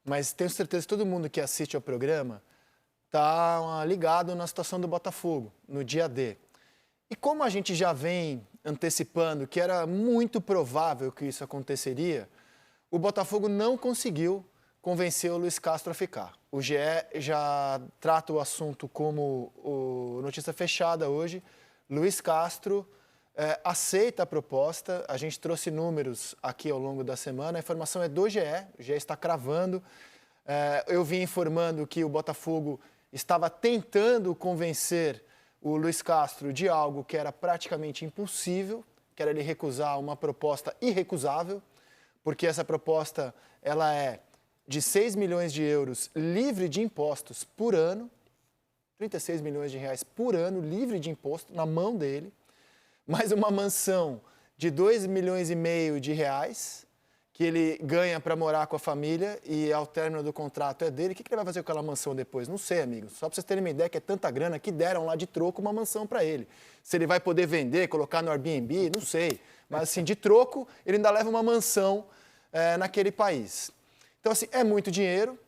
mas tenho certeza que todo mundo que assiste ao programa está ligado na situação do Botafogo, no dia D. E como a gente já vem antecipando que era muito provável que isso aconteceria, o Botafogo não conseguiu convencer o Luiz Castro a ficar. O GE já trata o assunto como notícia fechada hoje. Luiz Castro aceita a proposta. A gente trouxe números aqui ao longo da semana. A informação é do GE, o GE está cravando. Eu vim informando que o Botafogo estava tentando convencer o Luiz Castro de algo que era praticamente impossível, que era ele recusar uma proposta irrecusável, porque essa proposta ela é de 6 milhões de euros livre de impostos por ano, 36 milhões de reais por ano livre de imposto na mão dele, mais uma mansão de 2 milhões e meio de reais que ele ganha para morar com a família e ao término do contrato é dele. O que ele vai fazer com aquela mansão depois? Não sei, amigos. Só para vocês terem uma ideia que é tanta grana que deram lá de troco uma mansão para ele. Se ele vai poder vender, colocar no Airbnb, não sei. Mas assim, de troco, ele ainda leva uma mansão naquele país. Então, assim, é muito dinheiro.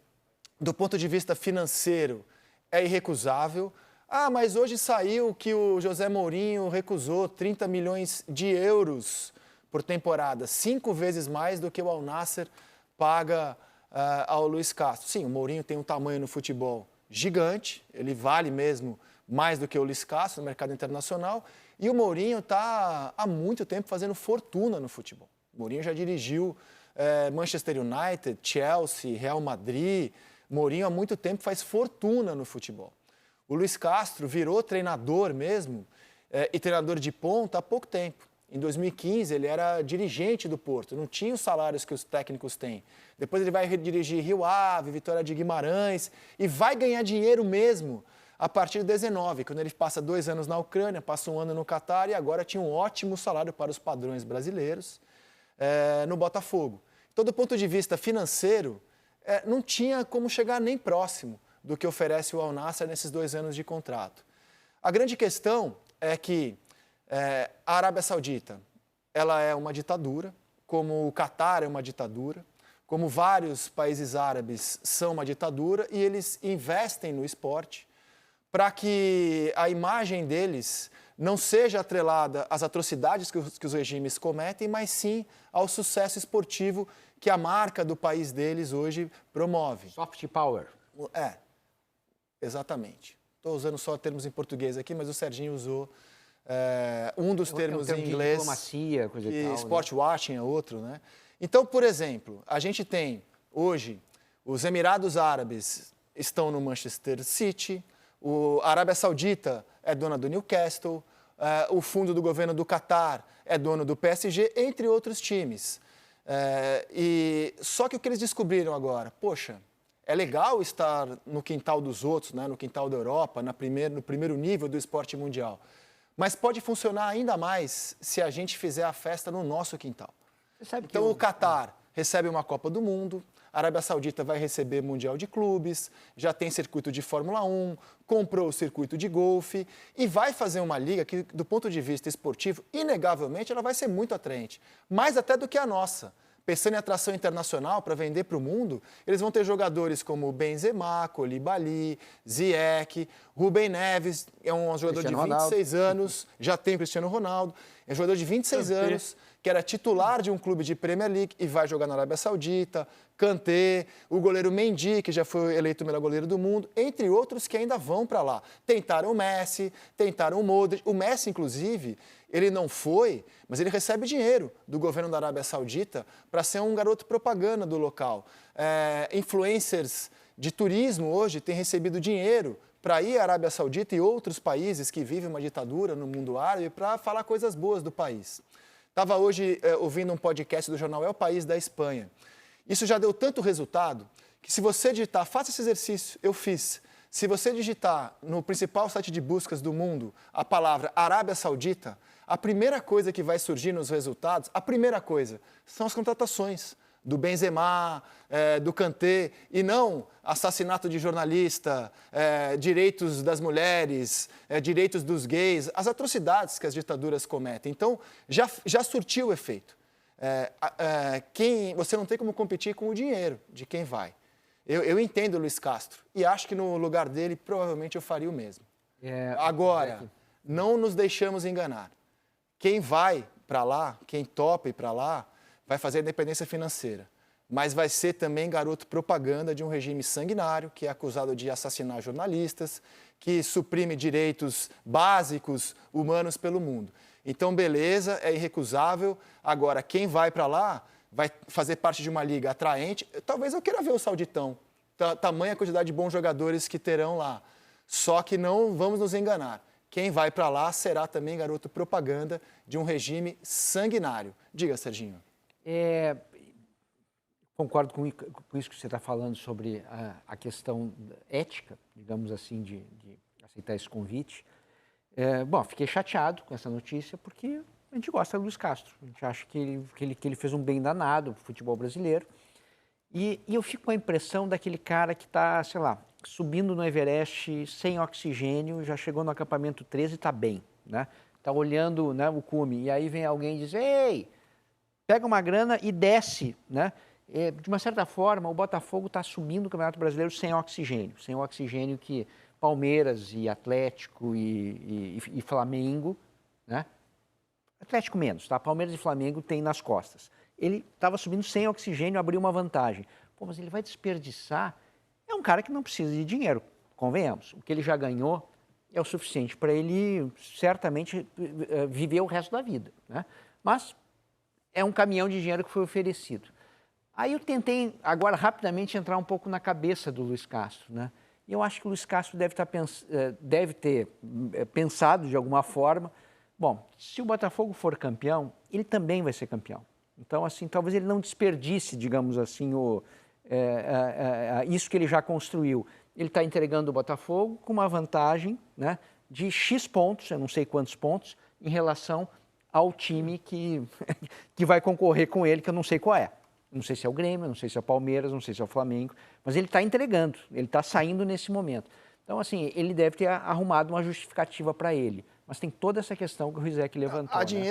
Do ponto de vista financeiro, é irrecusável. Ah, mas hoje saiu que o José Mourinho recusou 30 milhões de euros por temporada, 5 vezes mais do que o Al Nassr paga ao Luiz Castro. Sim, o Mourinho tem um tamanho no futebol gigante, ele vale mesmo mais do que o Luiz Castro no mercado internacional, e o Mourinho está há muito tempo fazendo fortuna no futebol. O Mourinho já dirigiu Manchester United, Chelsea, Real Madrid. Mourinho há muito tempo faz fortuna no futebol. O Luiz Castro virou treinador mesmo e treinador de ponta há pouco tempo. Em 2015, ele era dirigente do Porto, não tinha os salários que os técnicos têm. Depois ele vai dirigir Rio Ave, Vitória de Guimarães e vai ganhar dinheiro mesmo a partir de 19, quando ele passa 2 anos na Ucrânia, passa 1 ano no Catar e agora tinha um ótimo salário para os padrões brasileiros no Botafogo. Então, do ponto de vista financeiro, não tinha como chegar nem próximo do que oferece o Al Nassr nesses 2 anos de contrato. A grande questão é que a Arábia Saudita, ela é uma ditadura, como o Catar é uma ditadura, como vários países árabes são uma ditadura, e eles investem no esporte para que a imagem deles não seja atrelada às atrocidades que os regimes cometem, mas sim ao sucesso esportivo que a marca do país deles hoje promove. Soft power. Exatamente. Estou usando só termos em português aqui, mas o Serginho usou um dos termos em inglês. Diplomacia, coisa e tal. Sport washing é outro, né? Então, por exemplo, a gente tem hoje os Emirados Árabes estão no Manchester City, a Arábia Saudita é dona do Newcastle, o fundo do governo do Catar é dono do PSG, entre outros times. Só que o que eles descobriram agora, poxa, é legal estar no quintal dos outros, né, no quintal da Europa, no primeiro nível do esporte mundial. Mas pode funcionar ainda mais se a gente fizer a festa no nosso quintal. Então, o Catar recebe uma Copa do Mundo, a Arábia Saudita vai receber Mundial de Clubes, já tem circuito de Fórmula 1, comprou o circuito de golfe e vai fazer uma liga que, do ponto de vista esportivo, inegavelmente, ela vai ser muito atraente, mais até do que a nossa. Pensando em atração internacional para vender para o mundo, eles vão ter jogadores como Benzema, Koulibaly, Ziyech, Rubem Neves, é um jogador de 26 anos, já tem o Cristiano Ronaldo, é um jogador de 26 anos, que era titular de um clube de Premier League e vai jogar na Arábia Saudita, Kanté, o goleiro Mendy, que já foi eleito o melhor goleiro do mundo, entre outros que ainda vão para lá. Tentaram o Messi, tentaram o Modric, o Messi, inclusive, ele não foi, mas ele recebe dinheiro do governo da Arábia Saudita para ser um garoto propaganda do local. Influencers de turismo hoje têm recebido dinheiro para ir à Arábia Saudita e outros países que vivem uma ditadura no mundo árabe para falar coisas boas do país. Estava hoje ouvindo um podcast do jornal É o País da Espanha. Isso já deu tanto resultado que se você digitar, faça esse exercício, eu fiz. Se você digitar no principal site de buscas do mundo a palavra Arábia Saudita, a primeira coisa que vai surgir nos resultados, a primeira coisa, são as contratações do Benzema, do Kanté, e não assassinato de jornalista, direitos das mulheres, direitos dos gays, as atrocidades que as ditaduras cometem. Então, já surtiu o efeito. Você não tem como competir com o dinheiro de quem vai. Eu entendo o Luiz Castro e acho que no lugar dele, provavelmente eu faria o mesmo. Agora, não nos deixamos enganar. Quem vai para lá, quem topa ir para lá, vai fazer a independência financeira. Mas vai ser também garoto propaganda de um regime sanguinário, que é acusado de assassinar jornalistas, que suprime direitos básicos humanos pelo mundo. Então, beleza, é irrecusável. Agora, quem vai para lá vai fazer parte de uma liga atraente. Talvez eu queira ver o Sauditão. Tamanha quantidade de bons jogadores que terão lá. Só que não vamos nos enganar. Quem vai para lá será também garoto propaganda de um regime sanguinário. Diga, Serginho. Concordo com isso que você está falando sobre a questão ética, digamos assim, de aceitar esse convite. Bom, fiquei chateado com essa notícia porque a gente gosta do Luiz Castro. A gente acha que ele fez um bem danado para o futebol brasileiro. E eu fico com a impressão daquele cara que está, sei lá, subindo no Everest sem oxigênio, já chegou no acampamento 13 e está bem, né? Está olhando, né, o cume, e aí vem alguém e diz, ei, pega uma grana e desce, né? De uma certa forma, o Botafogo está assumindo o Campeonato Brasileiro sem o oxigênio que Palmeiras e Atlético e Flamengo, né? Atlético menos, tá? Palmeiras e Flamengo têm nas costas. Ele estava subindo sem oxigênio, abriu uma vantagem. Pô, mas ele vai desperdiçar. É um cara que não precisa de dinheiro, convenhamos. O que ele já ganhou é o suficiente para ele, certamente, viver o resto da vida, né? Mas é um caminhão de dinheiro que foi oferecido. Aí eu tentei, agora, rapidamente, entrar um pouco na cabeça do Luiz Castro, né? E eu acho que o Luiz Castro deve ter pensado, de alguma forma, bom, se o Botafogo for campeão, ele também vai ser campeão. Então, assim, talvez ele não desperdice, digamos assim, isso que ele já construiu. Ele está entregando o Botafogo com uma vantagem, né, de X pontos, eu não sei quantos pontos, em relação ao time que vai concorrer com ele, que eu não sei qual é. Não sei se é o Grêmio, não sei se é o Palmeiras, não sei se é o Flamengo, mas ele está entregando, ele está saindo nesse momento. Então, assim, ele deve ter arrumado uma justificativa para ele. Mas tem toda essa questão que o Rizek levantou. Há dinheiro